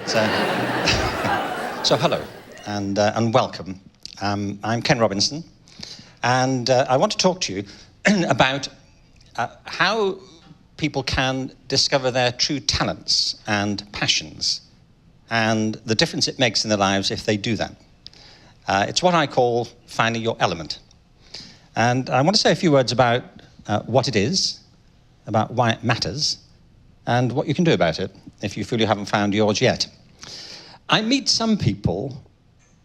So hello, and welcome. I'm Ken Robinson, and I want to talk to you about how people can discover their true talents and passions, and the difference it makes in their lives if they do that. It's what I call finding your element. And I want to say a few words about what it is, about why it matters, and what you can do about it if you feel you haven't found yours yet. I meet some people,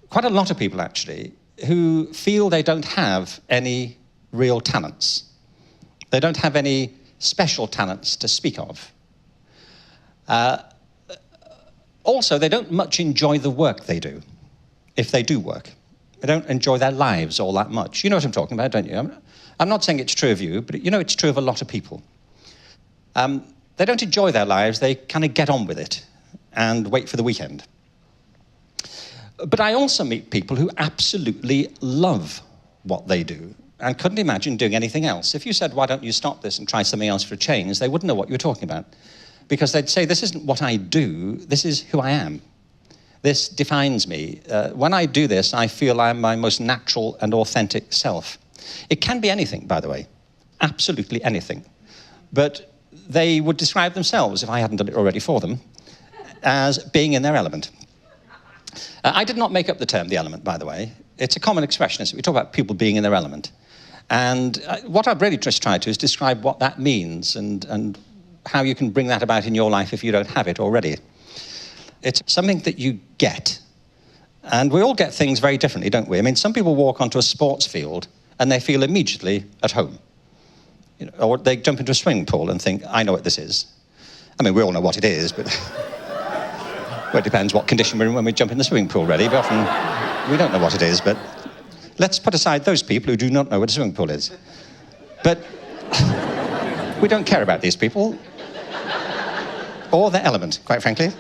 quite a lot of people actually, who feel they don't have any real talents. They don't have any special talents to speak of. Also, they don't much enjoy the work they do, if they do work. They don't enjoy their lives all that much. You know what I'm talking about, don't you? I'm not saying it's true of you, but you know it's true of a lot of people. They don't enjoy their lives, they kind of get on with it and wait for the weekend. But I also meet people who absolutely love what they do and couldn't imagine doing anything else. If you said, why don't you stop this and try something else for a change, they wouldn't know what you were talking about. Because they'd say, this isn't what I do, this is who I am. This defines me. When I do this, I feel I'm my most natural and authentic self. It can be anything, by the way, absolutely anything. But they would describe themselves, if I hadn't done it already for them, as being in their element. I did not make up the term, the element, by the way. It's a common expression, isn't it? We talk about people being in their element. And what I've really just tried to is describe what that means and how you can bring that about in your life if you don't have it already. It's something that you get. And we all get things very differently, don't we? I mean, some people walk onto a sports field and they feel immediately at home. You know, or they jump into a swimming pool and think, I know what this is. I mean, we all know what it is, but well, it depends what condition we're in when we jump in the swimming pool, really. But often we don't know what it is, but let's put aside those people who do not know what a swimming pool is. But we don't care about these people, or their element, quite frankly.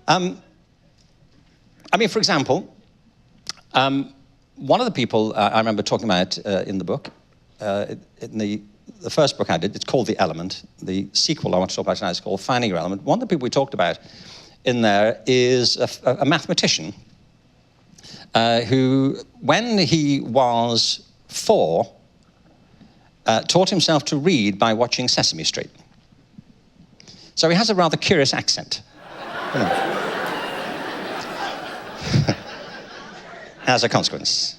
I mean, for example, one of the people I remember talking about in the book, in the first book I did, it's called The Element. The sequel I want to talk about tonight is called Finding Your Element. One of the people we talked about in there is a mathematician who, when he was 4, taught himself to read by watching Sesame Street. So he has a rather curious accent. You know. As a consequence.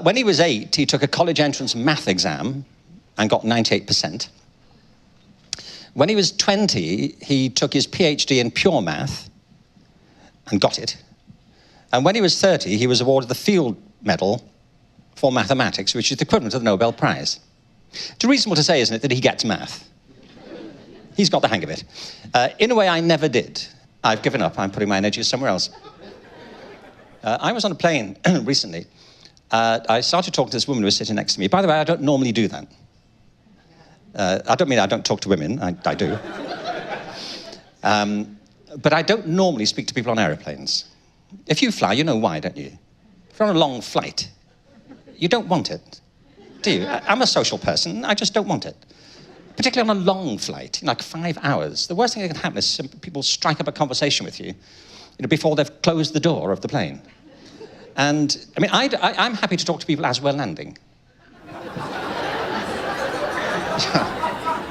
When he was 8, he took a college entrance math exam and got 98%. When he was 20, he took his PhD in pure math and got it. And when he was 30, he was awarded the Field Medal for mathematics, which is the equivalent of the Nobel Prize. It's reasonable to say, isn't it, that he gets math. He's got the hang of it. In a way, I never did. I've given up. I'm putting my energies somewhere else. I was on a plane recently. I started talking to this woman who was sitting next to me. By the way, I don't normally do that. I don't mean I don't talk to women. I do. But I don't normally speak to people on aeroplanes. If you fly, you know why, don't you? If you're on a long flight, you don't want it, do you? I'm a social person. I just don't want it. Particularly on a long flight, like 5 hours. The worst thing that can happen is people strike up a conversation with you, before they've closed the door of the plane. And, I mean, I'm happy to talk to people as we're landing.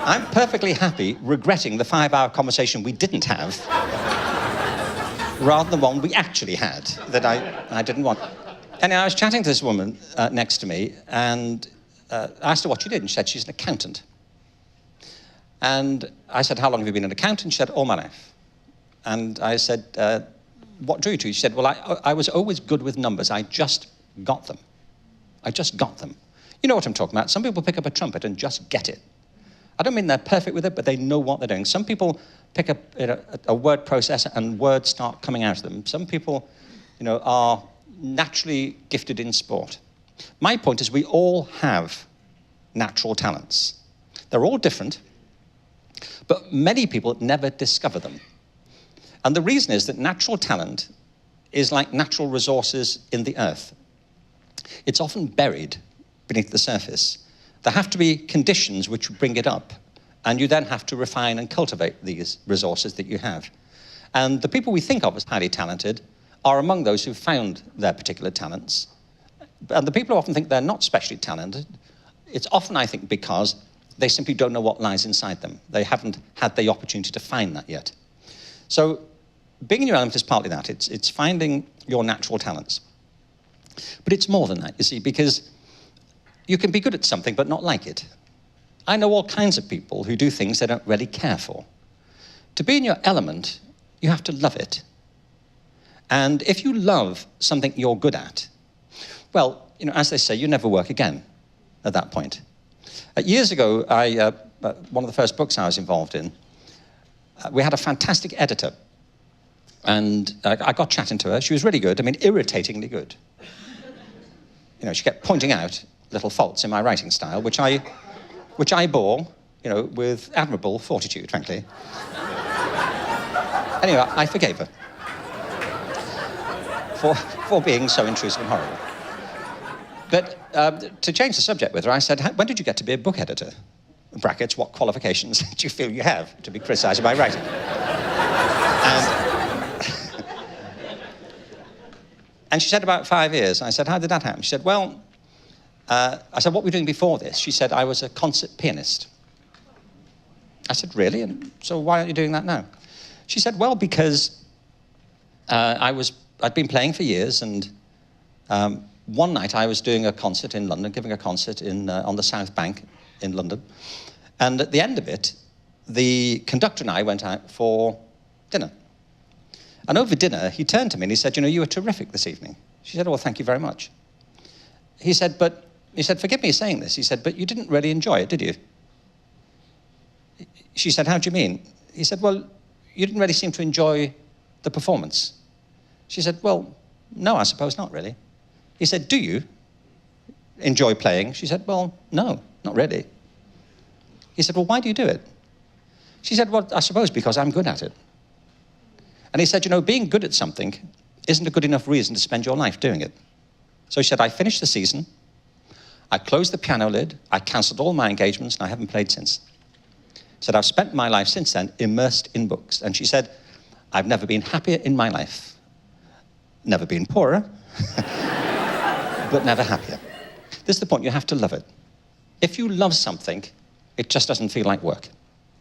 I'm perfectly happy regretting the 5-hour conversation we didn't have rather than one we actually had that I didn't want. Anyway, I was chatting to this woman next to me and asked her what she did, and she said she's an accountant. And I said, how long have you been an accountant? She said, all my life. And I said, what drew you to? She said, well, I was always good with numbers. I just got them. I just got them. You know what I'm talking about. Some people pick up a trumpet and just get it. I don't mean they're perfect with it, but they know what they're doing. Some people pick up a word processor and words start coming out of them. Some people, are naturally gifted in sport. My point is we all have natural talents. They're all different, but many people never discover them. And the reason is that natural talent is like natural resources in the earth. It's often buried beneath the surface. There have to be conditions which bring it up And you then have to refine and cultivate these resources that you have. And the people we think of as highly talented are among those who've found their particular talents. And the people who often think they're not specially talented, it's often, I think, because they simply don't know what lies inside them. They haven't had the opportunity to find that yet. So being in your element is partly that. It's finding your natural talents. But it's more than that, you see, because you can be good at something but not like it. I know all kinds of people who do things they don't really care for. To be in your element, you have to love it. And if you love something you're good at, well, you know, as they say, you never work again at that point. Years ago, one of the first books I was involved in, we had a fantastic editor. And I got chatting to her. She was really good. I mean, irritatingly good. You know, she kept pointing out little faults in my writing style, which I bore, you know, with admirable fortitude, frankly. Anyway, I forgave her for being so intrusive and horrible. But to change the subject with her, I said, when did you get to be a book editor? In brackets, what qualifications do you feel you have to be criticised by writing? And she said about 5 years. I said, how did that happen? She said, well, I said, what were you doing before this? She said, I was a concert pianist. I said, really? And so why aren't you doing that now? She said, well, because I'd been playing for years, and one night I was doing a concert in London, giving a concert on the South Bank in London. And at the end of it, the conductor and I went out for dinner. And over dinner, he turned to me and he said, you know, you were terrific this evening. She said, oh, well, thank you very much. He said, forgive me saying this. He said, but you didn't really enjoy it, did you? She said, how do you mean? He said, well, you didn't really seem to enjoy the performance. She said, well, no, I suppose not really. He said, do you enjoy playing? She said, well, no, not really. He said, well, why do you do it? She said, well, I suppose because I'm good at it. And he said, you know, being good at something isn't a good enough reason to spend your life doing it. So she said, I finished the season, I closed the piano lid, I cancelled all my engagements, and I haven't played since. She said, I've spent my life since then immersed in books. And she said, I've never been happier in my life. Never been poorer, but never happier. This is the point, you have to love it. If you love something, it just doesn't feel like work.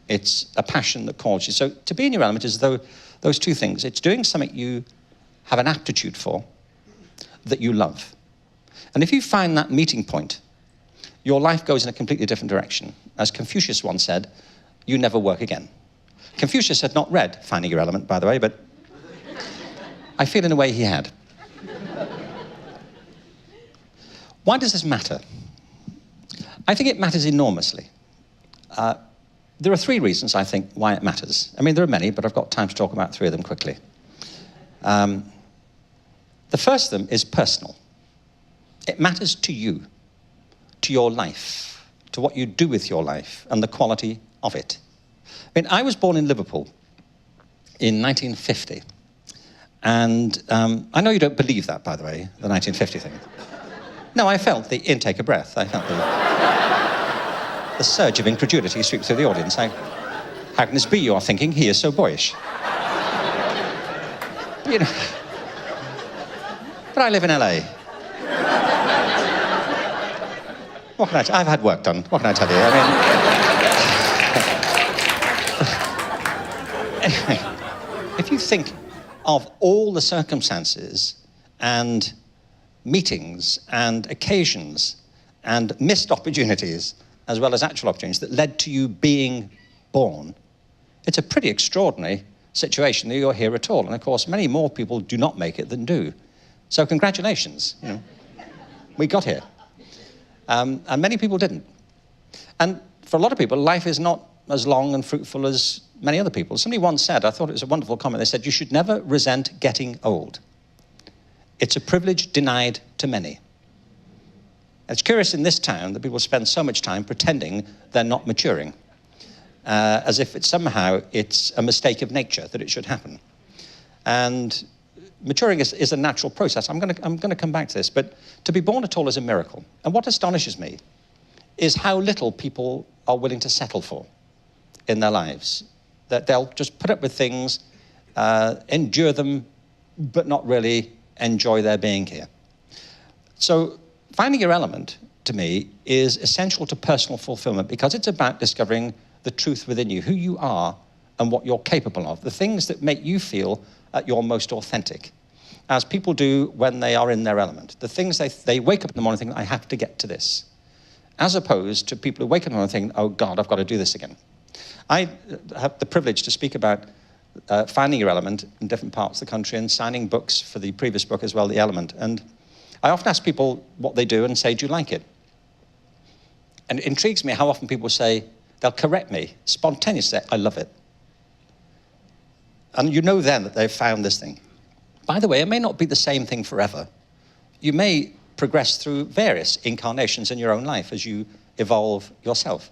It's a passion that calls you. So to be in your element is those two things. It's doing something you have an aptitude for, that you love. And if you find that meeting point, your life goes in a completely different direction. As Confucius once said, you never work again. Confucius had not read Finding Your Element, by the way, but I feel in a way he had. Why does this matter? I think it matters enormously. There are 3 reasons, I think, why it matters. I mean, there are many, but I've got time to talk about 3 of them quickly. The first of them is personal. It matters to you, to your life, to what you do with your life, and the quality of it. I mean, I was born in Liverpool in 1950. And I know you don't believe that, by the way, the 1950 thing. No, I felt the intake of breath. I felt the surge of incredulity sweep through the audience. How can this be, you are thinking? He is so boyish. You know, but I live in LA. What can I tell you? I've had work done. What can I tell you? I mean, anyway, if you think of all the circumstances and meetings and occasions and missed opportunities, as well as actual opportunities, that led to you being born, it's a pretty extraordinary situation that you're here at all. And of course, many more people do not make it than do. So congratulations, you know, we got here. And many people didn't. And for a lot of people, life is not as long and fruitful as many other people. Somebody once said, I thought it was a wonderful comment, they said, you should never resent getting old. It's a privilege denied to many. It's curious in this town that people spend so much time pretending they're not maturing, as if it's a mistake of nature that it should happen. And maturing is a natural process. I'm going to come back to this, but to be born at all is a miracle. And what astonishes me is how little people are willing to settle for. in their lives, that they'll just put up with things, endure them, but not really enjoy their being here. So finding your element, to me, is essential to personal fulfillment because it's about discovering the truth within you, who you are and what you're capable of, the things that make you feel at your most authentic, as people do when they are in their element. The things they wake up in the morning thinking, I have to get to this, as opposed to people who wake up in the morning thinking, oh God, I've got to do this again. I have the privilege to speak about finding your element in different parts of the country and signing books for the previous book as well, The Element. And I often ask people what they do and say, do you like it? And it intrigues me how often people say, they'll correct me spontaneously, I love it. And you know then that they've found this thing. By the way, it may not be the same thing forever. You may progress through various incarnations in your own life as you evolve yourself.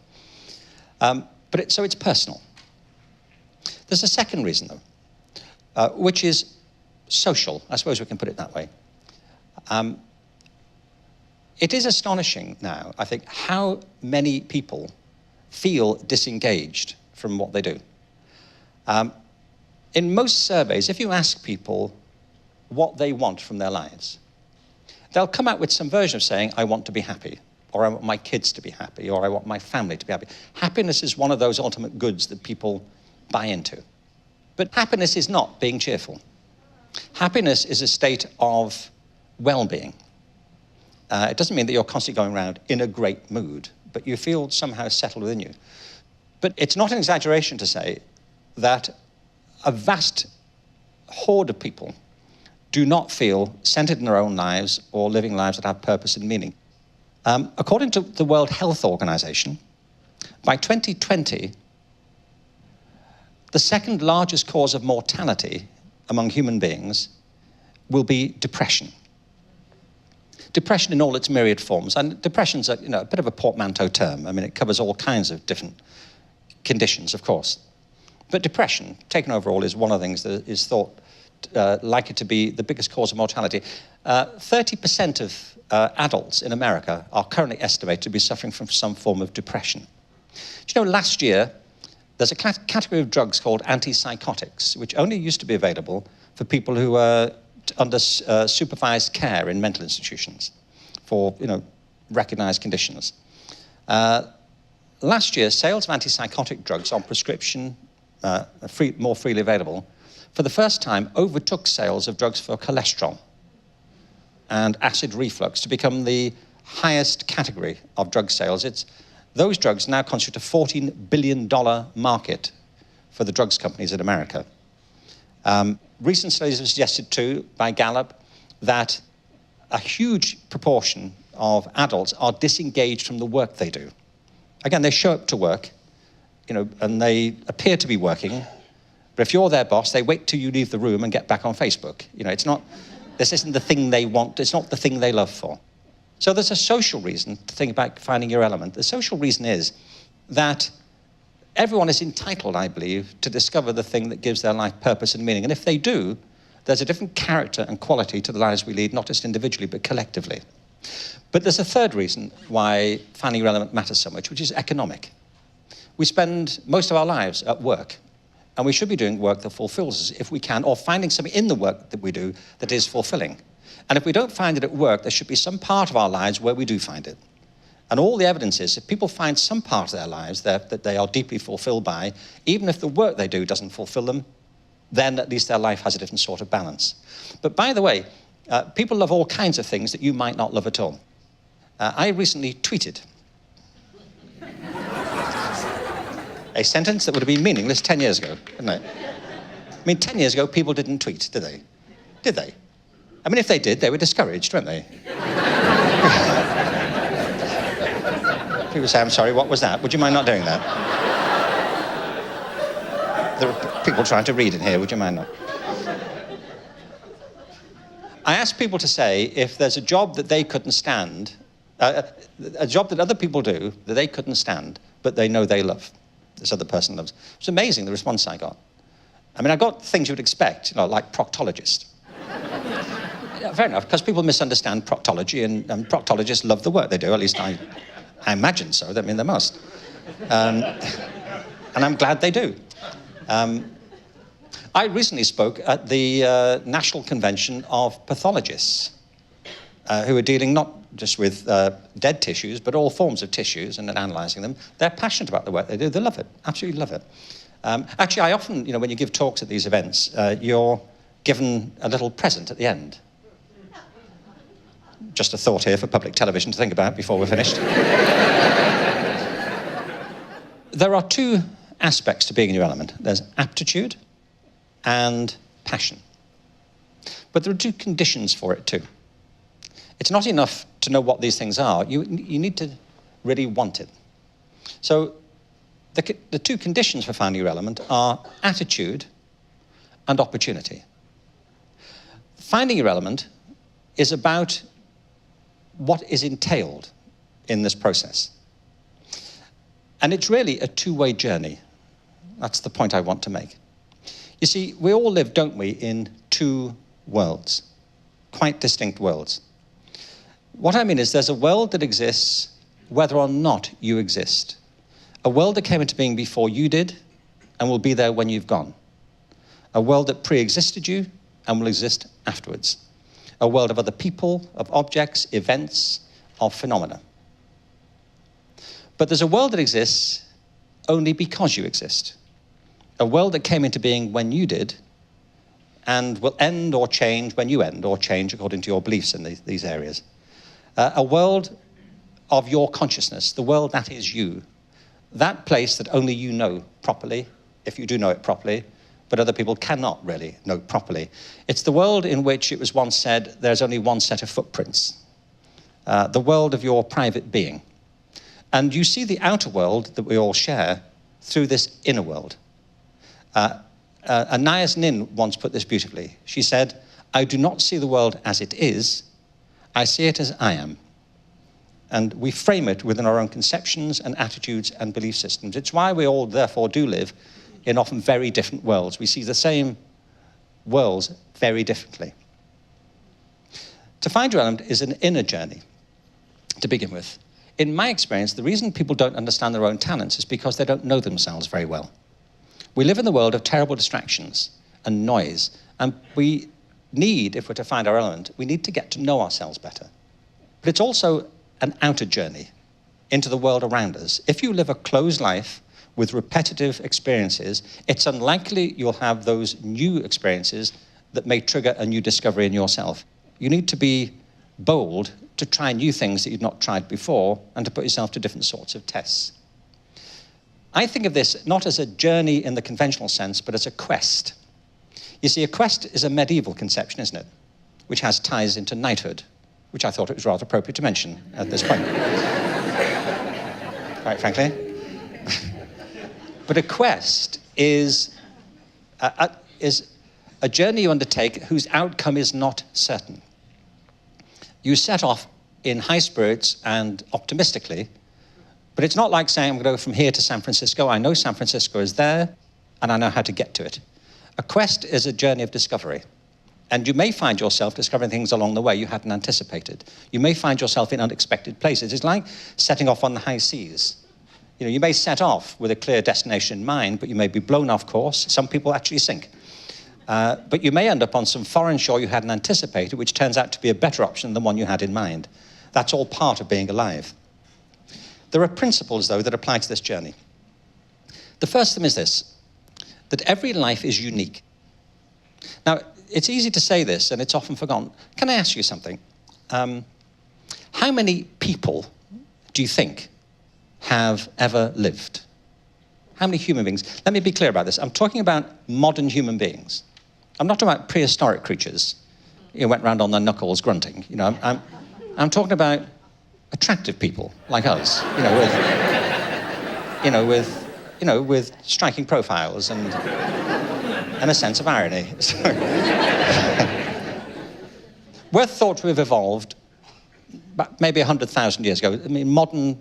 So it's personal. There's a second reason, though, which is social. I suppose we can put it that way. It is astonishing now, I think, how many people feel disengaged from what they do. In most surveys, if you ask people what they want from their lives, they'll come out with some version of saying, I want to be happy, or I want my kids to be happy, or I want my family to be happy. Happiness is one of those ultimate goods that people buy into. But happiness is not being cheerful. Happiness is a state of well-being. It doesn't mean that you're constantly going around in a great mood, but you feel somehow settled within you. But it's not an exaggeration to say that a vast horde of people do not feel centered in their own lives or living lives that have purpose and meaning. According to the World Health Organization, by 2020, the second largest cause of mortality among human beings will be depression. Depression in all its myriad forms. And depression's a bit of a portmanteau term. I mean, it covers all kinds of different conditions, of course. But depression, taken overall, is one of the things that is thought likely to be the biggest cause of mortality. 30% of adults in America are currently estimated to be suffering from some form of depression. Do you know, last year, there's a category of drugs called antipsychotics, which only used to be available for people who were under supervised care in mental institutions for, recognized conditions. Last year, sales of antipsychotic drugs on prescription, more freely available, for the first time overtook sales of drugs for cholesterol and acid reflux to become the highest category of drug sales. Those drugs now constitute a $14 billion market for the drugs companies in America. Recent studies have suggested, too, by Gallup, that a huge proportion of adults are disengaged from the work they do. Again, they show up to work, and they appear to be working, but if you're their boss, they wait till you leave the room and get back on Facebook. This isn't the thing they want, it's not the thing they love for. So there's a social reason to think about finding your element. The social reason is that everyone is entitled, I believe, to discover the thing that gives their life purpose and meaning. And if they do, there's a different character and quality to the lives we lead, not just individually, but collectively. But there's a third reason why finding your element matters so much, which is economic. We spend most of our lives at work, and we should be doing work that fulfills us if we can, or finding something in the work that we do that is fulfilling. And if we don't find it at work, there should be some part of our lives where we do find it. And all the evidence is if people find some part of their lives that they are deeply fulfilled by, even if the work they do doesn't fulfill them, then at least their life has a different sort of balance. But by the way, people love all kinds of things that you might not love at all. I recently tweeted a sentence that would have been meaningless 10 years ago, didn't it? I mean, 10 years ago, people didn't tweet, did they? Did they? I mean, if they did, they were discouraged, weren't they? People say, I'm sorry, what was that? Would you mind not doing that? There are people trying to read in here, would you mind not? I asked people to say if there's a job that they couldn't stand, a job that other people do that they couldn't stand, but they know they love, this other person loves. It was amazing, the response I got. I mean, I got things you would expect, like proctologist. Yeah, fair enough, because people misunderstand proctology, and proctologists love the work they do, at least I imagine so. I mean, they must. And I'm glad they do. I recently spoke at the National Convention of Pathologists, who are dealing not just with dead tissues, but all forms of tissues and analysing them. They're passionate about the work they do. They love it, absolutely love it. Actually, I often, when you give talks at these events, you're given a little present at the end. Just a thought here for public television to think about before we're finished. There are two aspects to being in your element. There's aptitude and passion. But there are two conditions for it too. It's not enough to know what these things are. You need to really want it. So the two conditions for finding your element are attitude and opportunity. Finding your element is about what is entailed in this process. And it's really a two-way journey. That's the point I want to make. You see, we all live, don't we, in two worlds, quite distinct worlds. What I mean is there's a world that exists whether or not you exist. A world that came into being before you did and will be there when you've gone. A world that pre-existed you and will exist afterwards. A world of other people, of objects, events, of phenomena. But there's a world that exists only because you exist. A world that came into being when you did and will end or change when you end, or change according to your beliefs in these areas. A world of your consciousness, the world that is you. That place that only you know properly, if you do know it properly, but other people cannot really know properly. It's the world in which it was once said there's only one set of footprints. The world of your private being. And you see the outer world that we all share through this inner world. Anais Nin once put this beautifully. She said, "I do not see the world as it is, I see it as I am." And we frame it within our own conceptions and attitudes and belief systems. It's why we all, therefore, do live in often very different worlds. We see the same worlds very differently. To find your element is an inner journey, to begin with. In my experience, the reason people don't understand their own talents is because they don't know themselves very well. We live in the world of terrible distractions and noise, and we need, if we're to find our element, we need to get to know ourselves better. But it's also an outer journey into the world around us. If you live a closed life with repetitive experiences, it's unlikely you'll have those new experiences that may trigger a new discovery in yourself. You need to be bold to try new things that you've not tried before and to put yourself to different sorts of tests. I think of this not as a journey in the conventional sense, but as a quest. You see, a quest is a medieval conception, isn't it? Which has ties into knighthood, which I thought it was rather appropriate to mention at this point. Quite frankly. But a quest is a journey you undertake whose outcome is not certain. You set off in high spirits and optimistically, but it's not like saying, I'm going to go from here to San Francisco. I know San Francisco is there, and I know how to get to it. A quest is a journey of discovery. And you may find yourself discovering things along the way you hadn't anticipated. You may find yourself in unexpected places. It's like setting off on the high seas. You may set off with a clear destination in mind, but you may be blown off course. Some people actually sink. But you may end up on some foreign shore you hadn't anticipated, which turns out to be a better option than one you had in mind. That's all part of being alive. There are principles, though, that apply to this journey. The first of them is this, that every life is unique. Now, it's easy to say this, and it's often forgotten. Can I ask you something? How many people do you think have ever lived? How many human beings? Let me be clear about this. I'm talking about modern human beings. I'm not talking about prehistoric creatures who went around on their knuckles grunting. I'm talking about attractive people like us, with striking profiles and a sense of irony. We're thought to have evolved maybe 100,000 years ago. I mean, modern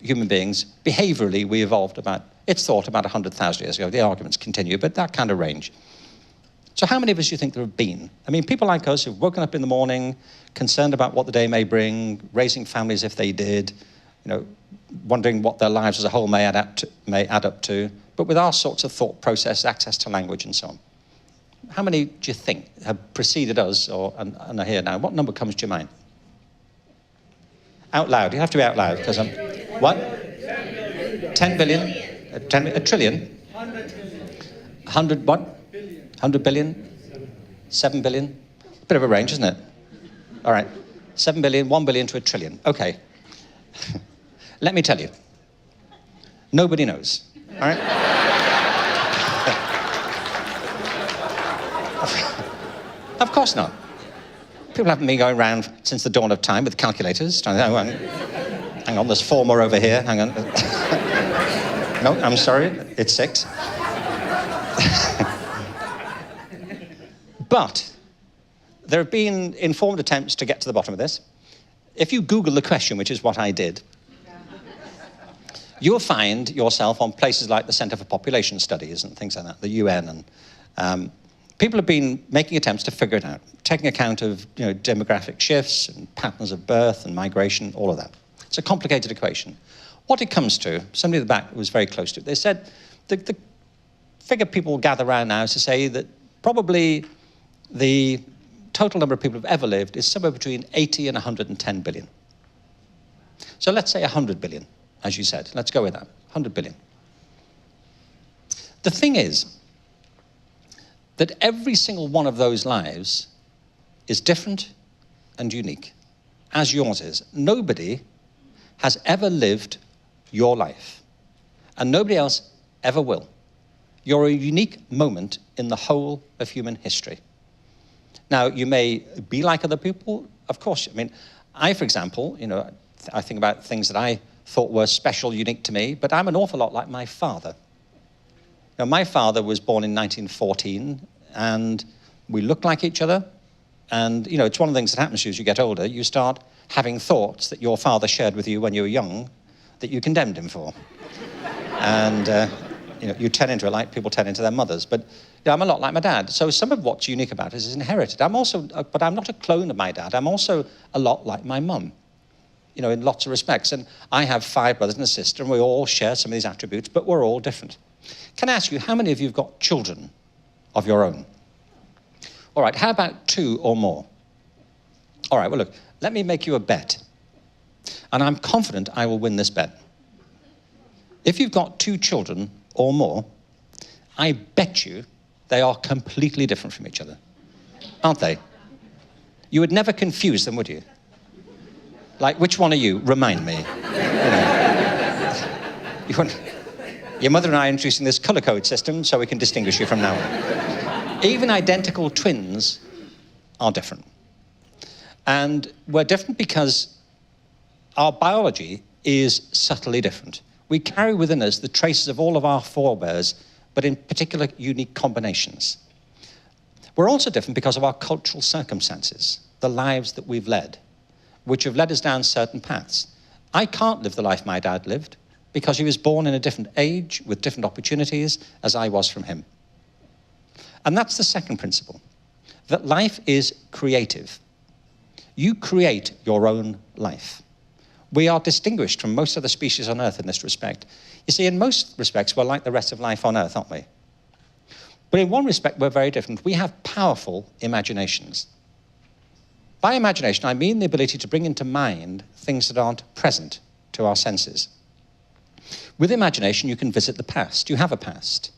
human beings, behaviorally, we evolved it's thought about 100,000 years ago. The arguments continue, but that kind of range. So how many of us do you think there have been? I mean, people like us who've woken up in the morning, concerned about what the day may bring, raising families if they did, wondering what their lives as a whole may add up to, but with our sorts of thought process, access to language and so on. How many do you think have preceded us and are here now? What number comes to your mind? Out loud. You have to be out loud because I'm... What? 10 billion? A trillion? 100 what? 100 billion? 7 billion? Bit of a range, isn't it? All right. 7 billion, 1 billion to a trillion. Okay. Let me tell you. Nobody knows. All right? Of course not. People haven't been going around since the dawn of time with calculators. Hang on, there's 4 more over here. Hang on. No, I'm sorry, it's 6. But there have been informed attempts to get to the bottom of this. If you Google the question, which is what I did, you'll find yourself on places like the Centre for Population Studies and things like that, the UN, and people have been making attempts to figure it out, taking account of demographic shifts and patterns of birth and migration, all of that. It's a complicated equation. What it comes to, somebody at the back was very close to it. They said the figure people gather around now is to say that probably the total number of people who've ever lived is somewhere between 80 and 110 billion. So let's say 100 billion, as you said. Let's go with that, 100 billion. The thing is that every single one of those lives is different and unique, as yours is. Nobody has ever lived your life, and nobody else ever will. You're a unique moment in the whole of human history. Now, you may be like other people, of course. I mean, I, for example, I think about things that I thought were special, unique to me, but I'm an awful lot like my father. Now, my father was born in 1914, and we looked like each other. And, it's one of the things that happens to you as you get older. You start having thoughts that your father shared with you when you were young that you condemned him for. And, you turn into it like people turn into their mothers. But I'm a lot like my dad. So some of what's unique about it is inherited. But I'm not a clone of my dad. I'm also a lot like my mum, in lots of respects. And I have 5 brothers and a sister, and we all share some of these attributes, but we're all different. Can I ask you, how many of you have got children of your own? All right, how about 2 or more? All right, well, look, let me make you a bet. And I'm confident I will win this bet. If you've got 2 children or more, I bet you they are completely different from each other. Aren't they? You would never confuse them, would you? Like, which one are you? Remind me. Your mother and I are introducing this colour code system so we can distinguish you from now on. Even identical twins are different. And we're different because our biology is subtly different. We carry within us the traces of all of our forebears, but in particular unique combinations. We're also different because of our cultural circumstances, the lives that we've led, which have led us down certain paths. I can't live the life my dad lived because he was born in a different age with different opportunities as I was from him. And that's the second principle, that life is creative. You create your own life. We are distinguished from most other species on Earth in this respect. You see, in most respects, we're like the rest of life on Earth, aren't we? But in one respect, we're very different. We have powerful imaginations. By imagination, I mean the ability to bring into mind things that aren't present to our senses. With imagination, you can visit the past. You have a past.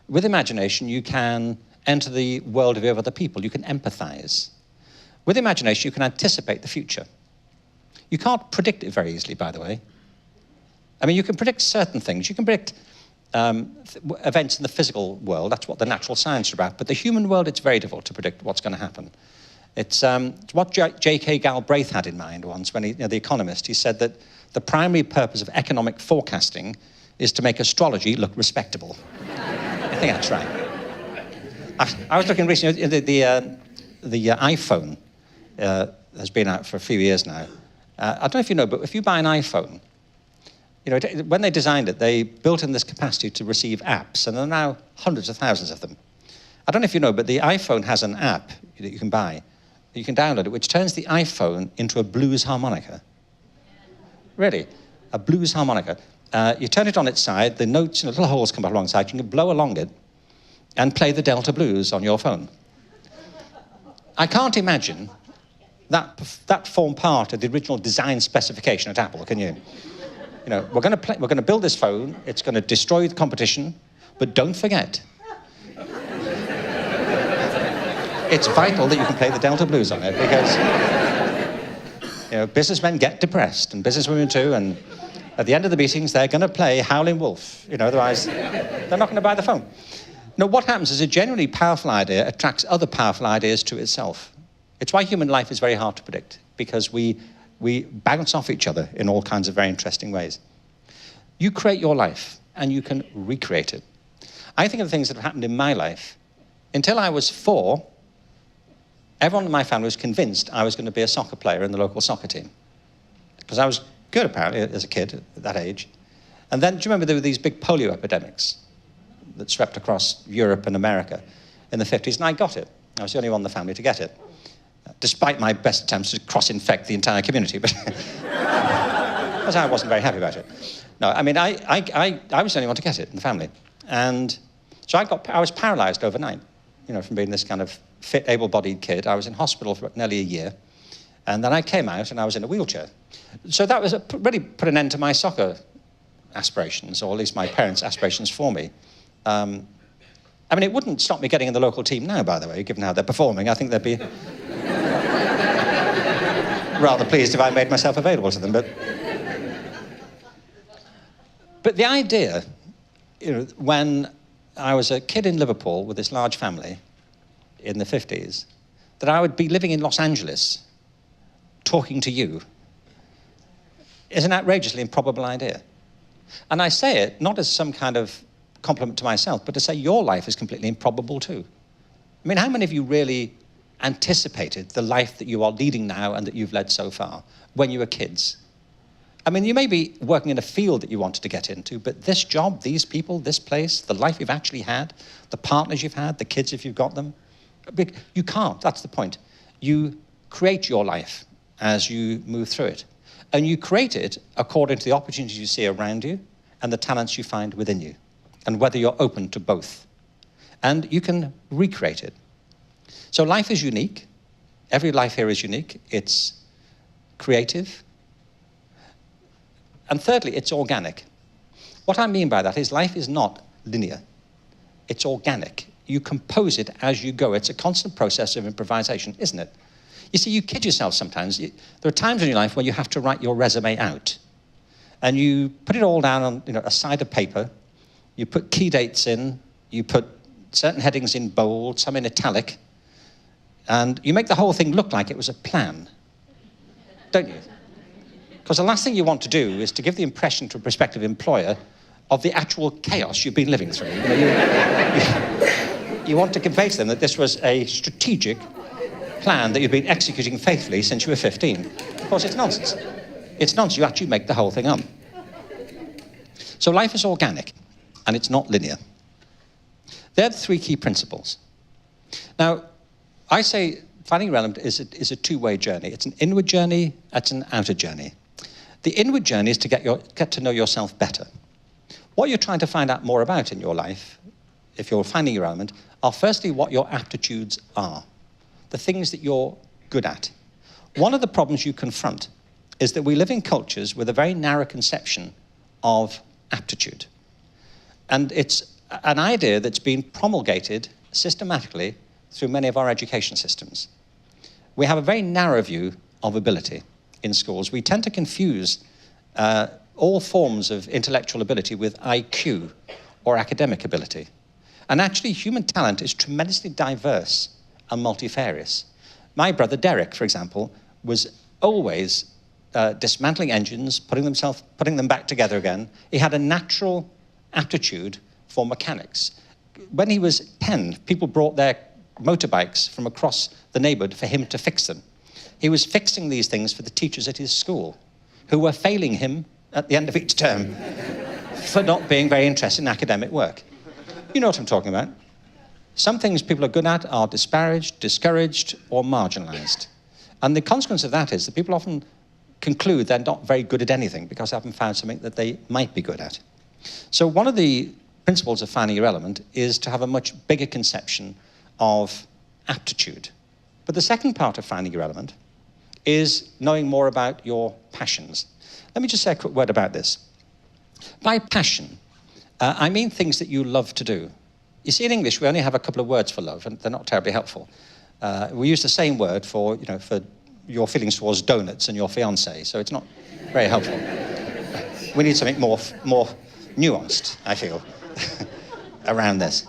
With imagination, you can enter the worldview of other people. You can empathize. With imagination, you can anticipate the future. You can't predict it very easily, by the way. I mean, you can predict certain things. You can predict events in the physical world. That's what the natural science are about. But the human world, it's very difficult to predict what's going to happen. It's what J.K. Galbraith had in mind once when The Economist. He said that the primary purpose of economic forecasting is to make astrology look respectable. I think that's right. I was looking recently, the iPhone has been out for a few years now. I don't know if you know, but if you buy an iPhone, when they designed it, they built in this capacity to receive apps, and there are now hundreds of thousands of them. I don't know if you know, but the iPhone has an app that you can buy. You can download it, which turns the iPhone into a blues harmonica. Really, a blues harmonica. You turn it on its side, the notes, little holes come up alongside, you can blow along it and play the Delta Blues on your phone. I can't imagine that formed part of the original design specification at Apple, can you? We're going to build this phone, it's going to destroy the competition, but don't forget, it's vital that you can play the Delta Blues on it, because businessmen get depressed, and businesswomen too, and at the end of the meetings, they're going to play Howlin' Wolf. Otherwise, they're not going to buy the phone. What happens is a genuinely powerful idea attracts other powerful ideas to itself. It's why human life is very hard to predict, because we bounce off each other in all kinds of very interesting ways. You create your life, and you can recreate it. I think of the things that have happened in my life. Until I was 4, everyone in my family was convinced I was going to be a soccer player in the local soccer team. Because I was good, apparently, as a kid at that age. And then, do you remember there were these big polio epidemics that swept across Europe and America in the 50s, and I got it. I was the only one in the family to get it, despite my best attempts to cross-infect the entire community, but because I wasn't very happy about it. No, I mean, I was the only one to get it in the family. And so I was paralyzed overnight, from being this kind of fit, able-bodied kid. I was in hospital for nearly a year, and then I came out and I was in a wheelchair. So that was really put an end to my soccer aspirations, or at least my parents' aspirations for me. I mean, it wouldn't stop me getting in the local team now, by the way, given how they're performing. I think they'd be rather pleased if I made myself available to them. But the idea, when I was a kid in Liverpool with this large family in the 50s, that I would be living in Los Angeles talking to you, is an outrageously improbable idea. And I say it not as some kind of compliment to myself, but to say your life is completely improbable too. I mean, how many of you really anticipated the life that you are leading now and that you've led so far when you were kids? I mean, you may be working in a field that you wanted to get into, but this job, these people, this place, the life you've actually had, the partners you've had, the kids if you've got them, you can't. That's the point. You create your life as you move through it. And you create it according to the opportunities you see around you and the talents you find within you, and whether you're open to both. And you can recreate it. So life is unique. Every life here is unique. It's creative. And thirdly, it's organic. What I mean by that is life is not linear. It's organic. You compose it as you go. It's a constant process of improvisation, isn't it? You see, you kid yourself sometimes. There are times in your life when you have to write your resume out. And you put it all down on a side of paper. You put key dates in. You put certain headings in bold, some in italic. And you make the whole thing look like it was a plan, don't you? Because the last thing you want to do is to give the impression to a prospective employer of the actual chaos you've been living through. You want to convey to them that this was a strategic plan that you've been executing faithfully since you were 15. Of course, it's nonsense. It's nonsense. You actually make the whole thing up. So life is organic, and it's not linear. They're the 3 key principles. Now, I say finding relevant is a two-way journey. It's an inward journey, it's an outer journey. The inward journey is to get to know yourself better. What you're trying to find out more about in your life, if you're finding your element, are firstly what your aptitudes are, the things that you're good at. One of the problems you confront is that we live in cultures with a very narrow conception of aptitude. And it's an idea that's been promulgated systematically through many of our education systems. We have a very narrow view of ability in schools. We tend to confuse all forms of intellectual ability with IQ or academic ability. And actually, human talent is tremendously diverse and multifarious. My brother Derek, for example, was always dismantling engines, putting them back together again. He had a natural aptitude for mechanics. When he was 10, people brought their motorbikes from across the neighborhood for him to fix them. He was fixing these things for the teachers at his school, who were failing him at the end of each term for not being very interested in academic work. You know what I'm talking about. Some things people are good at are disparaged, discouraged, or marginalized. And the consequence of that is that people often conclude they're not very good at anything because they haven't found something that they might be good at. So one of the principles of finding your element is to have a much bigger conception of aptitude. But the second part of finding your element is knowing more about your passions. Let me just say a quick word about this. By passion, I mean things that you love to do. You see, in English, we only have a couple of words for love, and they're not terribly helpful. We use the same word for, for your feelings towards donuts and your fiancé, so it's not very helpful. We need something more nuanced, I feel, around this.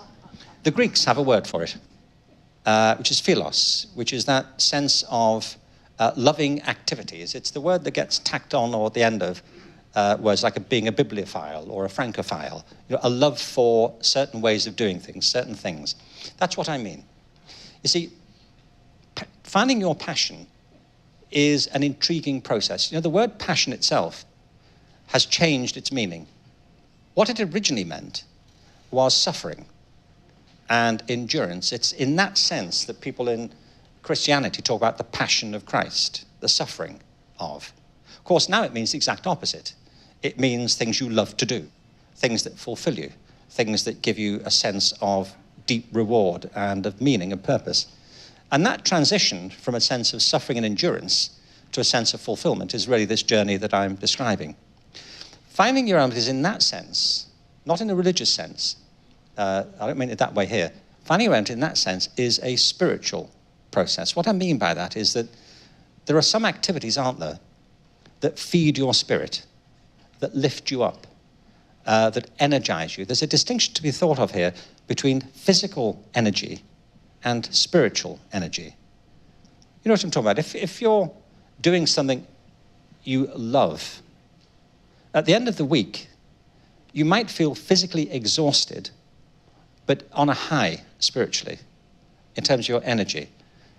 The Greeks have a word for it, which is philos, which is that sense of loving activities. It's the word that gets tacked on or at the end of words like being a bibliophile or a francophile, a love for certain ways of doing things, certain things. That's what I mean. You see, finding your passion is an intriguing process. The word passion itself has changed its meaning. What it originally meant was suffering and endurance. It's in that sense that people in Christianity talk about the passion of Christ, the suffering of. Of course, now it means the exact opposite. It means things you love to do, things that fulfill you, things that give you a sense of deep reward and of meaning and purpose. And that transition from a sense of suffering and endurance to a sense of fulfillment is really this journey that I'm describing. Finding your element is in that sense, not in a religious sense. I don't mean it that way here. Finding your element in that sense is a spiritual process. What I mean by that is that there are some activities, aren't there, that feed your spirit, that lift you up, that energize you. There's a distinction to be thought of here between physical energy and spiritual energy. You know what I'm talking about? If you're doing something you love, at the end of the week, you might feel physically exhausted, but on a high spiritually, in terms of your energy.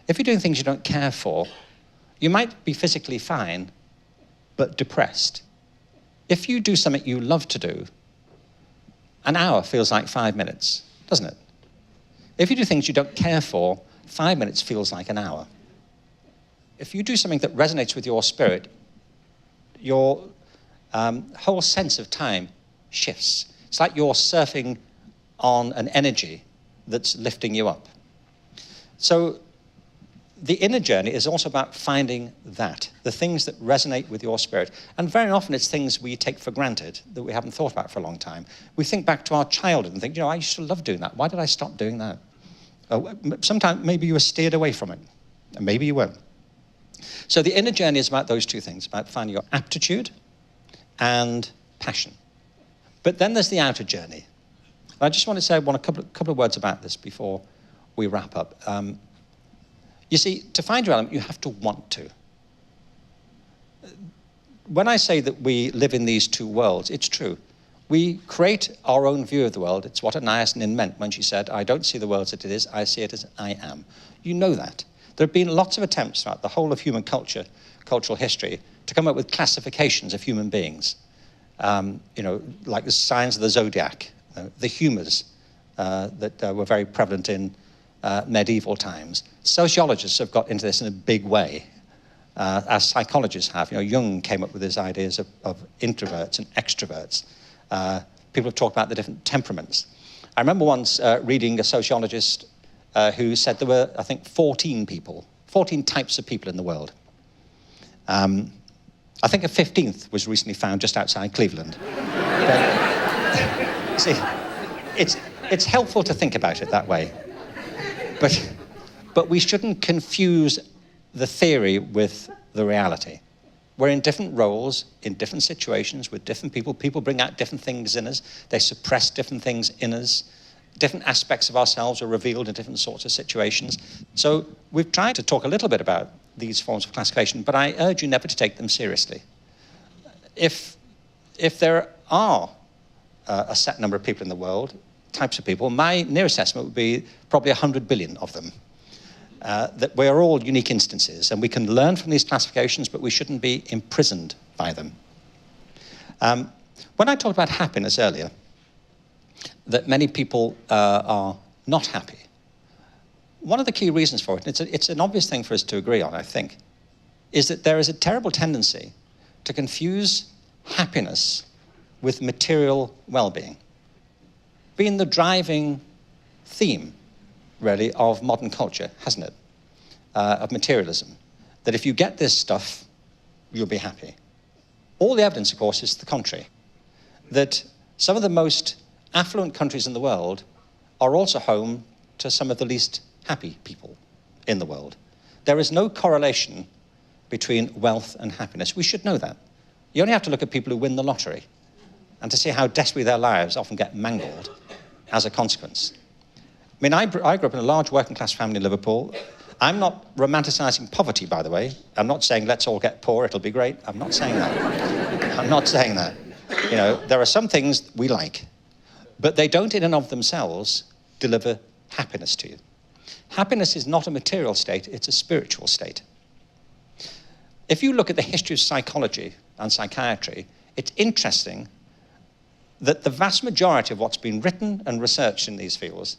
If you're doing things you don't care for, you might be physically fine, but depressed. If you do something you love to do, an hour feels like 5 minutes, doesn't it? If you do things you don't care for, 5 minutes feels like an hour. If you do something that resonates with your spirit, your whole sense of time shifts. It's like you're surfing on an energy that's lifting you up. So the inner journey is also about finding that, the things that resonate with your spirit. And very often it's things we take for granted that we haven't thought about for a long time. We think back to our childhood and think, I used to love doing that. Why did I stop doing that? Sometimes maybe you were steered away from it, and maybe you weren't. So the inner journey is about those two things, about finding your aptitude and passion. But then there's the outer journey. I just want to say a couple of words about this before we wrap up. You see, to find your element, you have to want to. When I say that we live in these two worlds, it's true. We create our own view of the world. It's what Anais Nin meant when she said, I don't see the world as it is, I see it as I am. You know that. There have been lots of attempts throughout the whole of human culture, cultural history, to come up with classifications of human beings. Like the signs of the zodiac, the humours that were very prevalent in medieval times. Sociologists have got into this in a big way, as psychologists have. Jung came up with these ideas of introverts and extroverts. People have talked about the different temperaments. I remember once reading a sociologist who said there were, I think, 14 types of people in the world. I think a 15th was recently found just outside Cleveland. See, it's helpful to think about it that way. But we shouldn't confuse the theory with the reality. We're in different roles, in different situations, with different people. People bring out different things in us. They suppress different things in us. Different aspects of ourselves are revealed in different sorts of situations. So we've tried to talk a little bit about these forms of classification, but I urge you never to take them seriously. If there are a set number of people in the world, types of people, my near assessment would be probably 100 billion of them. That we are all unique instances, and we can learn from these classifications, but we shouldn't be imprisoned by them. When I talked about happiness earlier, that many people are not happy, one of the key reasons for it, and it's an obvious thing for us to agree on, I think, is that there is a terrible tendency to confuse happiness with material well-being. Been the driving theme, really, of modern culture, hasn't it? Of materialism. That if you get this stuff, you'll be happy. All the evidence, of course, is the contrary. That some of the most affluent countries in the world are also home to some of the least happy people in the world. There is no correlation between wealth and happiness. We should know that. You only have to look at people who win the lottery and to see how desperately their lives often get mangled as a consequence. I mean, I grew up in a large working-class family in Liverpool. I'm not romanticizing poverty, by the way. I'm not saying let's all get poor, it'll be great. I'm not saying that. I'm not saying that. You know, there are some things we like, but they don't in and of themselves deliver happiness to you. Happiness is not a material state, it's a spiritual state. If you look at the history of psychology and psychiatry, it's interesting that the vast majority of what's been written and researched in these fields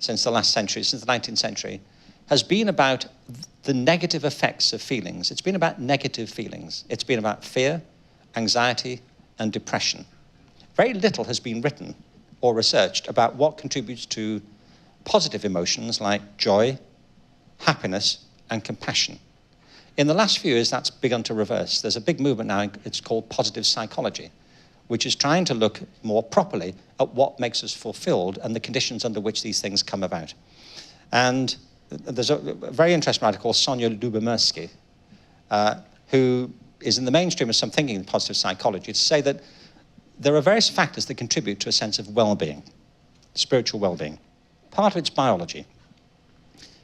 since the last century, since the 19th century, has been about the negative effects of feelings. It's been about negative feelings. It's been about fear, anxiety, and depression. Very little has been written or researched about what contributes to positive emotions like joy, happiness, and compassion. In the last few years, that's begun to reverse. There's a big movement now, it's called positive psychology, which is trying to look more properly at what makes us fulfilled and the conditions under which these things come about. And there's a very interesting writer called Sonia Lyubomirsky, who is in the mainstream of some thinking in positive psychology, to say that there are various factors that contribute to a sense of well-being, spiritual well-being. Part of it's biology.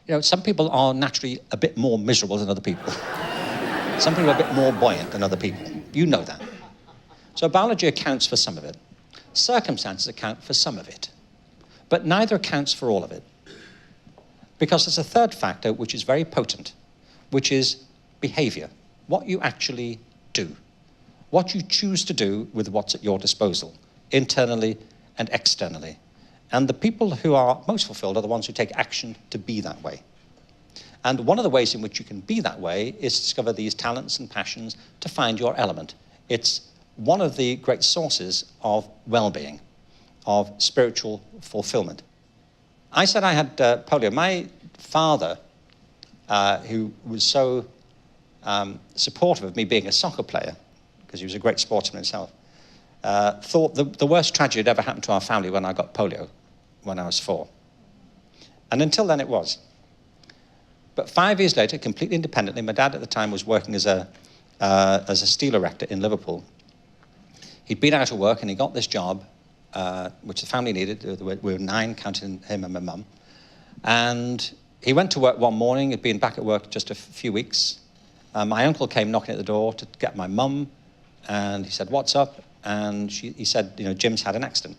You know, some people are naturally a bit more miserable than other people. Some people are a bit more buoyant than other people. You know that. So biology accounts for some of it. Circumstances account for some of it. But neither accounts for all of it. Because there's a third factor which is very potent, which is behavior. What you actually do. What you choose to do with what's at your disposal, internally and externally. And the people who are most fulfilled are the ones who take action to be that way. And one of the ways in which you can be that way is to discover these talents and passions to find your element. It's one of the great sources of well-being, of spiritual fulfillment. I said I had polio. My father, who was so supportive of me being a soccer player, because he was a great sportsman himself, thought the worst tragedy had ever happened to our family when I got polio when I was 4. And until then it was. But 5 years later, completely independently, my dad at the time was working as a steel erector in Liverpool. He'd been out of work and he got this job, which the family needed. We were 9, counting him and my mum. And he went to work one morning. He'd been back at work just a few weeks. My uncle came knocking at the door to get my mum. And he said, "What's up?" And he said, "You know, Jim's had an accident."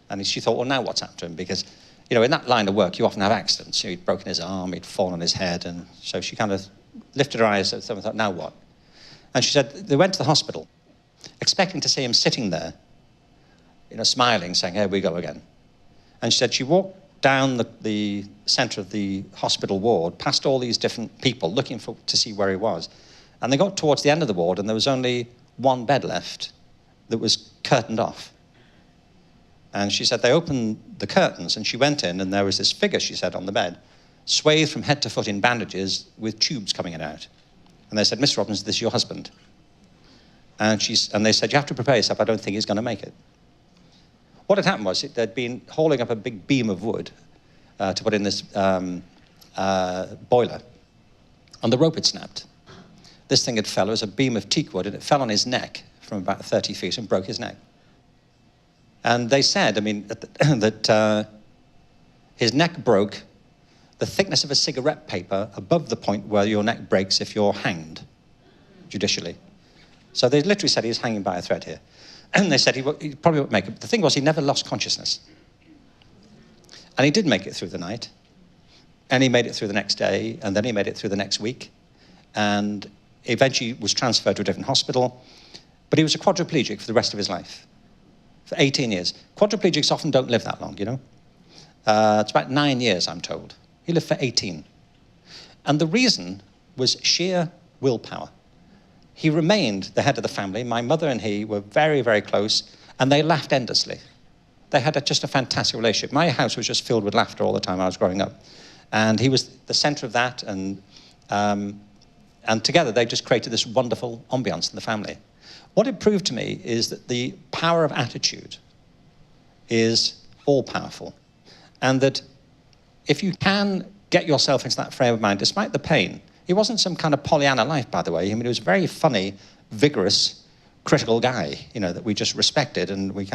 And she thought, well, now what's happened to him? Because, you know, in that line of work, you often have accidents. You know, he'd broken his arm, he'd fallen on his head. And so she kind of lifted her eyes and thought, now what? And she said, they went to the hospital, expecting to see him sitting there, you know, smiling, saying, "Here we go again." And she said she walked down the center of the hospital ward, past all these different people, looking to see where he was. And they got towards the end of the ward, and there was only one bed left that was curtained off. And she said they opened the curtains, and she went in, and there was this figure, she said, on the bed, swathed from head to foot in bandages with tubes coming in and out. And they said, "Miss Robbins, this is your husband." And they said, "You have to prepare yourself. I don't think he's going to make it." What had happened was they'd been hauling up a big beam of wood to put in this boiler, and the rope had snapped. This thing had fell. It was a beam of teak wood, and it fell on his neck from about 30 feet and broke his neck. And they said, I mean, that his neck broke the thickness of a cigarette paper above the point where your neck breaks if you're hanged judicially. So they literally said he was hanging by a thread here. And they said he probably won't make it. The thing was, he never lost consciousness. And he did make it through the night. And he made it through the next day. And then he made it through the next week. And eventually was transferred to a different hospital. But he was a quadriplegic for the rest of his life. For 18 years. Quadriplegics often don't live that long, you know. It's about 9 years, I'm told. He lived for 18. And the reason was sheer willpower. he remained the head of the family. My mother and he were very, very close, and they laughed endlessly. They had just a fantastic relationship. My house was just filled with laughter all the time I was growing up. And he was the center of that, and together they just created this wonderful ambiance in the family. What it proved to me is that the power of attitude is all-powerful, and that if you can get yourself into that frame of mind, despite the pain. He wasn't some kind of Pollyanna life, by the way. I mean, he was a very funny, vigorous, critical guy, you know, that we just respected, and we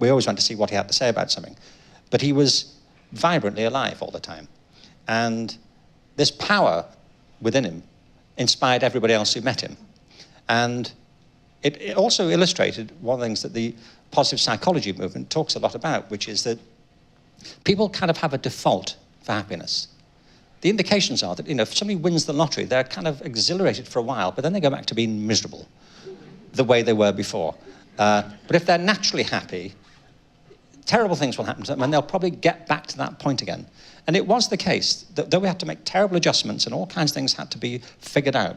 always wanted to see what he had to say about something. But he was vibrantly alive all the time. And this power within him inspired everybody else who met him. And it also illustrated one of the things that the positive psychology movement talks a lot about, which is that people kind of have a default for happiness. The indications are that, you know, if somebody wins the lottery, they're kind of exhilarated for a while, but then they go back to being miserable the way they were before. But if they're naturally happy, terrible things will happen to them, and they'll probably get back to that point again. And it was the case that though we had to make terrible adjustments and all kinds of things had to be figured out,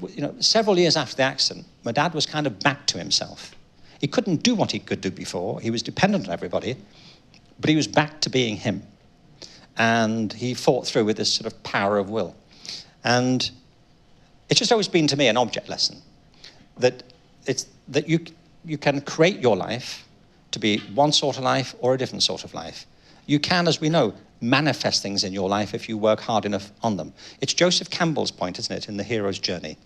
you know, several years after the accident, my dad was kind of back to himself. He couldn't do what he could do before. He was dependent on everybody, but he was back to being him. And he fought through with this sort of power of will. And it's just always been to me an object lesson that you can create your life to be one sort of life or a different sort of life. You can, as we know, manifest things in your life if you work hard enough on them. It's Joseph Campbell's point, isn't it, in The Hero's Journey,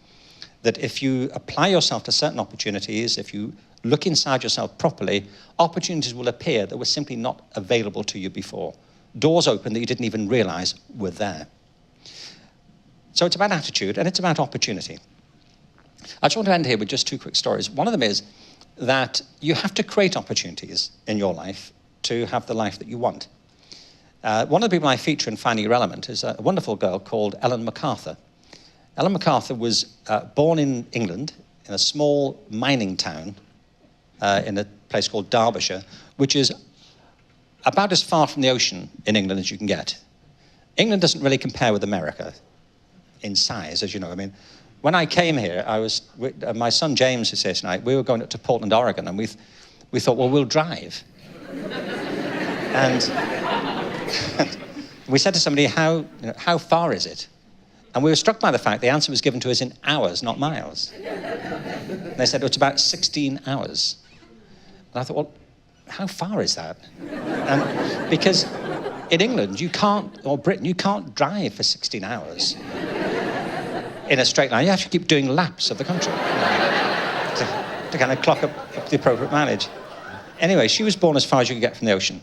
that if you apply yourself to certain opportunities, if you look inside yourself properly, opportunities will appear that were simply not available to you before. Doors open that you didn't even realize were there. So it's about attitude and it's about opportunity. I just want to end here with just two quick stories. One of them is that you have to create opportunities in your life to have the life that you want. One of the people I feature in Finding Your Element is a wonderful girl called Ellen MacArthur. Ellen MacArthur was born in England in a small mining town in a place called Derbyshire, which is about as far from the ocean in England as you can get. England doesn't really compare with America in size, as you know. I mean, when I came here, my son James, who's here tonight, we were going up to Portland, Oregon, and we thought, well, we'll drive. And we said to somebody, how far is it? And we were struck by the fact the answer was given to us in hours, not miles. And they said, it's about 16 hours. And I thought, well, how far is that? Because in England, or Britain, you can't drive for 16 hours in a straight line. You have to keep doing laps of the country, you know, to kind of clock up the appropriate mileage. Anyway, she was born as far as you could get from the ocean.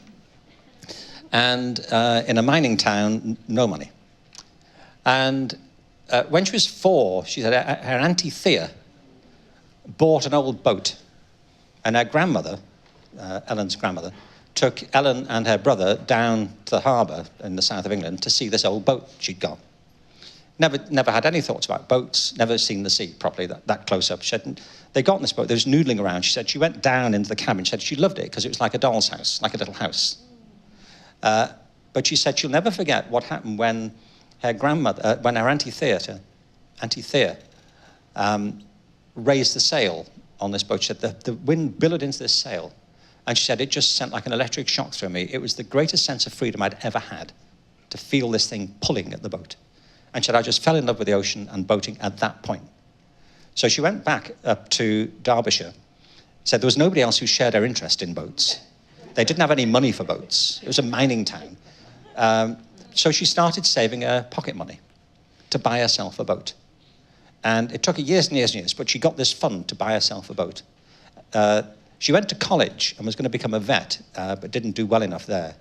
And in a mining town, no money. And when she was 4, she said her Auntie Thea bought an old boat. And her grandmother, Ellen's grandmother, took Ellen and her brother down to the harbour in the south of England to see this old boat she'd got. Never had any thoughts about boats, never seen the sea properly that close up. They got in this boat, they was noodling around. She said she went down into the cabin. She said she loved it because it was like a doll's house, like a little house. But she said she'll never forget what happened when her grandmother, when her Auntie Thea raised the sail on this boat. She said the wind billowed into this sail, and she said it just sent like an electric shock through me. It was the greatest sense of freedom I'd ever had, to feel this thing pulling at the boat. And she said I just fell in love with the ocean and boating at that point. So she went back up to Derbyshire. Said there was nobody else who shared her interest in boats. They didn't have any money for boats. It was a mining town. So she started saving her pocket money to buy herself a boat. And it took her years and years and years, but she got this fund to buy herself a boat. She went to college and was going to become a vet, but didn't do well enough there.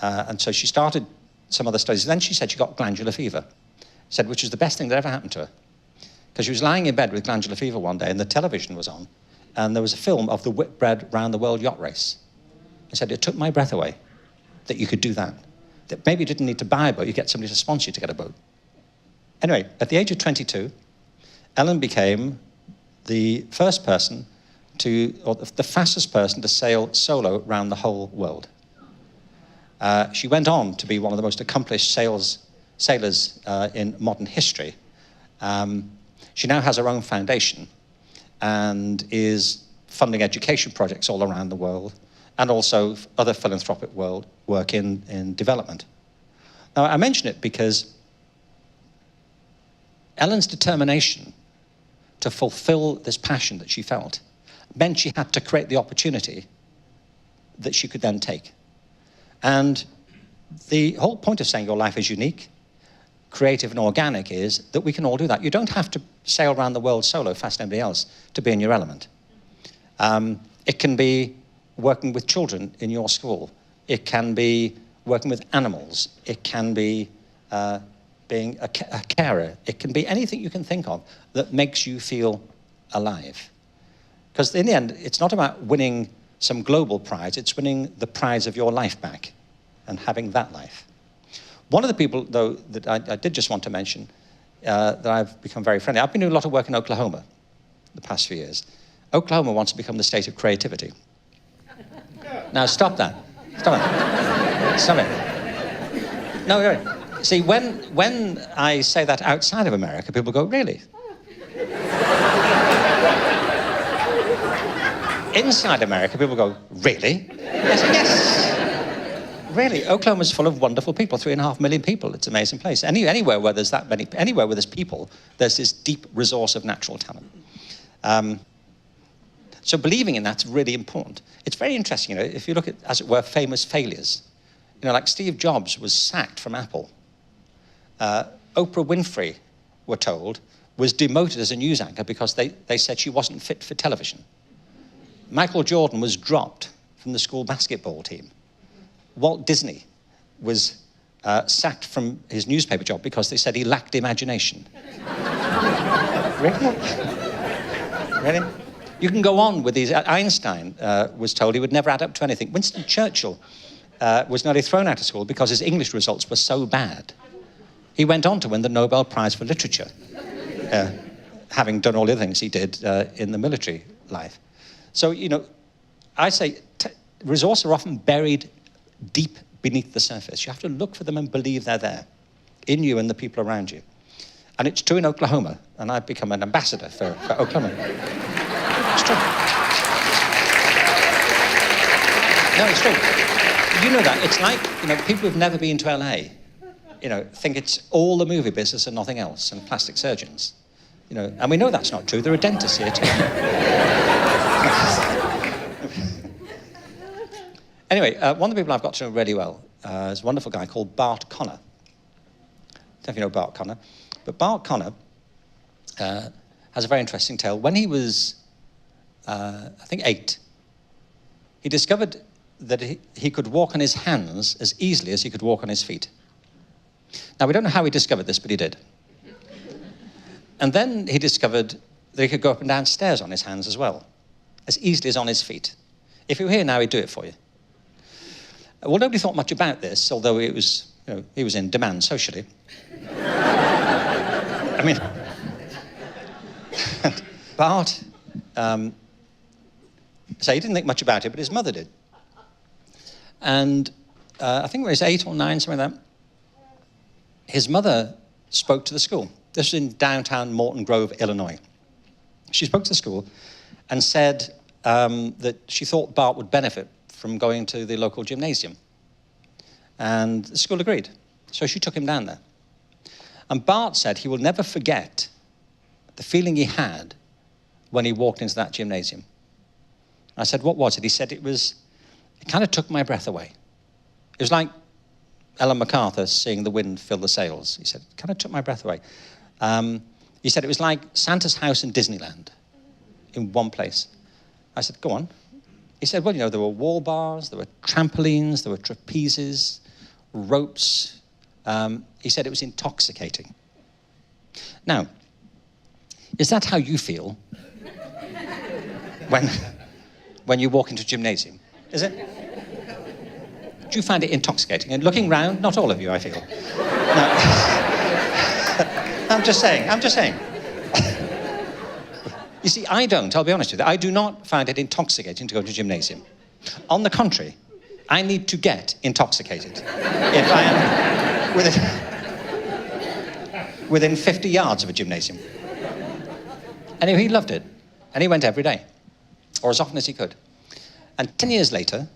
And so she started some other studies. Then she said she got glandular fever, said which was the best thing that ever happened to her. Because she was lying in bed with glandular fever one day, and the television was on, and there was a film of the Whitbread round the world yacht race. He said, it took my breath away that you could do that. That maybe you didn't need to buy a boat, you get somebody to sponsor you to get a boat. Anyway, at the age of 22, Ellen became the first person or the fastest person to sail solo around the whole world. She went on to be one of the most accomplished sailors in modern history. She now has her own foundation and is funding education projects all around the world, and also other philanthropic work in development. Now, I mention it because Ellen's determination to fulfill this passion that she felt meant she had to create the opportunity that she could then take. And the whole point of saying your life is unique, creative and organic is that we can all do that. You don't have to sail around the world solo, fast nobody else, to be in your element. It can be working with children in your school. It can be working with animals. It can be being a carer. It can be anything you can think of that makes you feel alive. Because in the end, it's not about winning some global prize, it's winning the prize of your life back and having that life. One of the people, though, that I did just want to mention, that I've become very friendly, I've been doing a lot of work in Oklahoma the past few years. Oklahoma wants to become the state of creativity. Now, stop that. Stop it. Stop it. No, no. See, when I say that outside of America, people go, really? Inside America, people go, really? I say, yes. Really, Oklahoma's full of wonderful people, 3.5 million people. It's an amazing place. Anywhere where there's that many, anywhere where there's people, there's this deep resource of natural talent. So believing in that's really important. It's very interesting, you know, if you look at, as it were, famous failures. You know, like Steve Jobs was sacked from Apple. Oprah Winfrey, we're told, was demoted as a news anchor because they said she wasn't fit for television. Michael Jordan was dropped from the school basketball team. Walt Disney was sacked from his newspaper job because they said he lacked imagination. Really? Really? You can go on with these. Einstein was told he would never add up to anything. Winston Churchill was nearly thrown out of school because his English results were so bad. He went on to win the Nobel Prize for Literature, having done all the other things he did in the military life. So, you know, I say resources are often buried deep beneath the surface. You have to look for them and believe they're there, in you and the people around you. And it's true in Oklahoma, and I've become an ambassador for Oklahoma. It's true. No, it's true. You know that. It's like, you know, people who've never been to LA, you know, think it's all the movie business and nothing else, and plastic surgeons. You know, and we know that's not true. There are dentists here too. Anyway, one of the people I've got to know really well is a wonderful guy called Bart Conner. I don't know if you know Bart Conner, but Bart Conner has a very interesting tale. When he was, I think, 8, he discovered that he could walk on his hands as easily as he could walk on his feet. Now, we don't know how he discovered this, but he did. And then he discovered that he could go up and down stairs on his hands as well, as easily as on his feet. If you were here now, he'd do it for you. Well, nobody thought much about this, although it was, you know, he was in demand socially. I mean, Bart, so he didn't think much about it, but his mother did. And I think when he was 8 or 9, something like that, his mother spoke to the school. This was in downtown Morton Grove, Illinois. She spoke to the school and said that she thought Bart would benefit from going to the local gymnasium. And the school agreed. So she took him down there. And Bart said he will never forget the feeling he had when he walked into that gymnasium. I said, what was it? He said, it kind of took my breath away. It was like Ellen MacArthur seeing the wind fill the sails. He said, it kind of took my breath away. He said, it was like Santa's house in Disneyland in one place. I said, go on. He said, well, you know, there were wall bars, there were trampolines, there were trapezes, ropes. He said it was intoxicating. Now, is that how you feel when you walk into a gymnasium? Is it? Do you find it intoxicating? And looking round, not all of you, I feel. No. I'm just saying. You see, I don't, I'll be honest with you. I do not find it intoxicating to go to a gymnasium. On the contrary, I need to get intoxicated if I am within 50 yards of a gymnasium. Anyway, he loved it. And he went every day, or as often as he could. And 10 years later,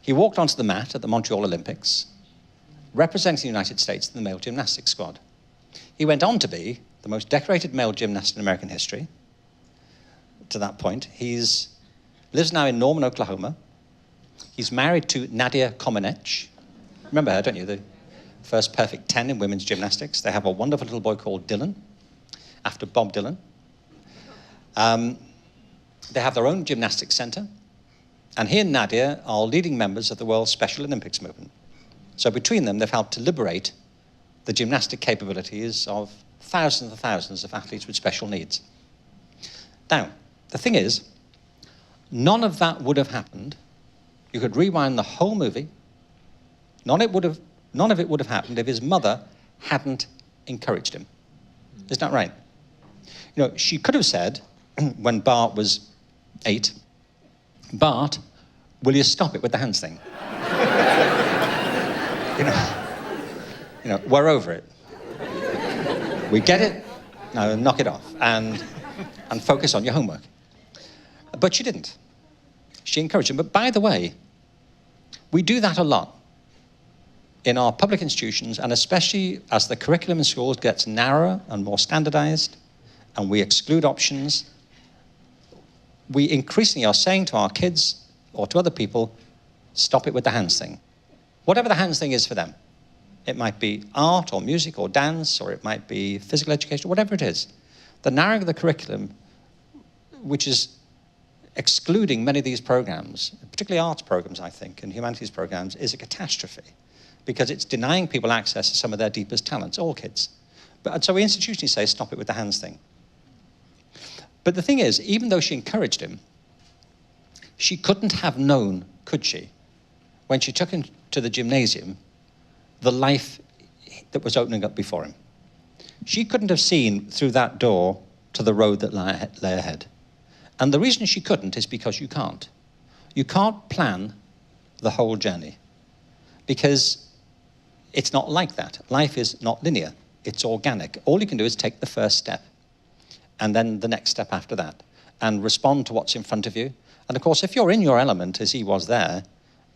he walked onto the mat at the Montreal Olympics, representing the United States in the male gymnastics squad. He went on to be the most decorated male gymnast in American history. To that point, he lives now in Norman, Oklahoma. He's married to Nadia Comaneci. Remember her, don't you? The first perfect 10 in women's gymnastics. They have a wonderful little boy called Dylan, after Bob Dylan. They have their own gymnastics center. And he and Nadia are leading members of the world's Special Olympics movement. So between them, they've helped to liberate the gymnastic capabilities of thousands and thousands of athletes with special needs. Now, the thing is, none of that would have happened. You could rewind the whole movie. None of it would have happened if his mother hadn't encouraged him. Isn't that right? You know, she could have said, when Bart was 8, Bart, will you stop it with the hands thing? you know, we're over it. We get it, now knock it off and focus on your homework. But she didn't. She encouraged him. But by the way, we do that a lot in our public institutions, and especially as the curriculum in schools gets narrower and more standardized, and we exclude options, we increasingly are saying to our kids or to other people, stop it with the hands thing. Whatever the hands thing is for them. It might be art or music or dance, or it might be physical education, whatever it is. The narrowing of the curriculum, which is excluding many of these programs, particularly arts programs, I think, and humanities programs, is a catastrophe, because it's denying people access to some of their deepest talents, all kids. And so we institutionally say, stop it with the hands thing. But the thing is, even though she encouraged him, she couldn't have known, could she, when she took him to the gymnasium, the life that was opening up before him. She couldn't have seen through that door to the road that lay ahead. And the reason she couldn't is because you can't. You can't plan the whole journey, because it's not like that. Life is not linear. It's organic. All you can do is take the first step, and then the next step after that, and respond to what's in front of you. And of course, if you're in your element, as he was there,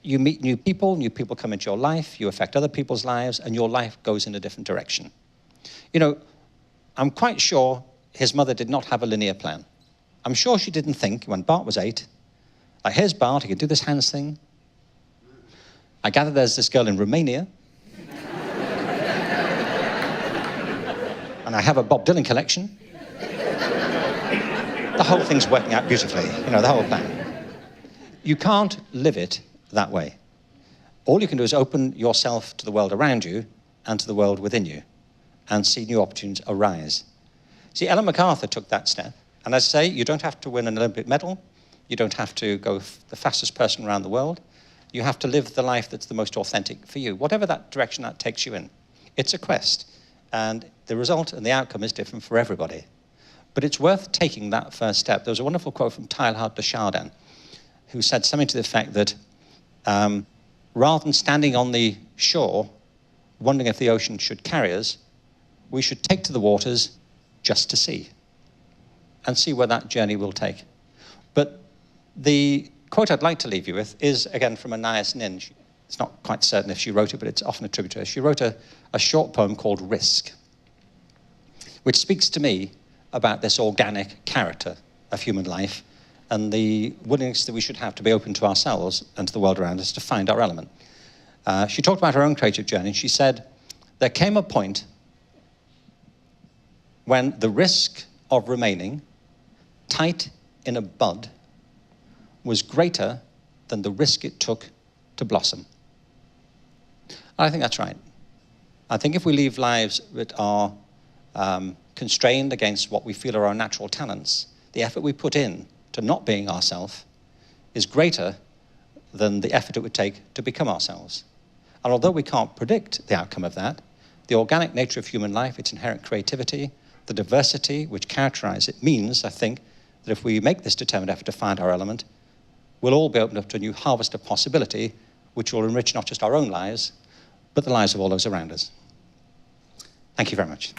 you meet new people come into your life, you affect other people's lives, and your life goes in a different direction. You know, I'm quite sure his mother did not have a linear plan. I'm sure she didn't think, when Bart was 8, like, here's Bart, he can do this hands thing. I gather there's this girl in Romania. And I have a Bob Dylan collection. The whole thing's working out beautifully, you know, the whole plan. You can't live it that way. All you can do is open yourself to the world around you and to the world within you, and see new opportunities arise. See, Ellen MacArthur took that step. And as I say, you don't have to win an Olympic medal. You don't have to go the fastest person around the world. You have to live the life that's the most authentic for you, whatever that direction that takes you in. It's a quest. And the result and the outcome is different for everybody. But it's worth taking that first step. There was a wonderful quote from Teilhard de Chardin, who said something to the effect that rather than standing on the shore, wondering if the ocean should carry us, we should take to the waters just to see, and see where that journey will take. But the quote I'd like to leave you with is, again, from Anais Nin. It's not quite certain if she wrote it, but it's often attributed to her. She wrote a short poem called Risk, which speaks to me about this organic character of human life and the willingness that we should have to be open to ourselves and to the world around us to find our element. She talked about her own creative journey, and she said, there came a point when the risk of remaining tight in a bud was greater than the risk it took to blossom. I think that's right. I think if we live lives that are constrained against what we feel are our natural talents, the effort we put in to not being ourselves is greater than the effort it would take to become ourselves. And although we can't predict the outcome of that, the organic nature of human life, its inherent creativity, the diversity which characterizes it means, I think, that if we make this determined effort to find our element, we'll all be opened up to a new harvest of possibility, which will enrich not just our own lives, but the lives of all those around us. Thank you very much.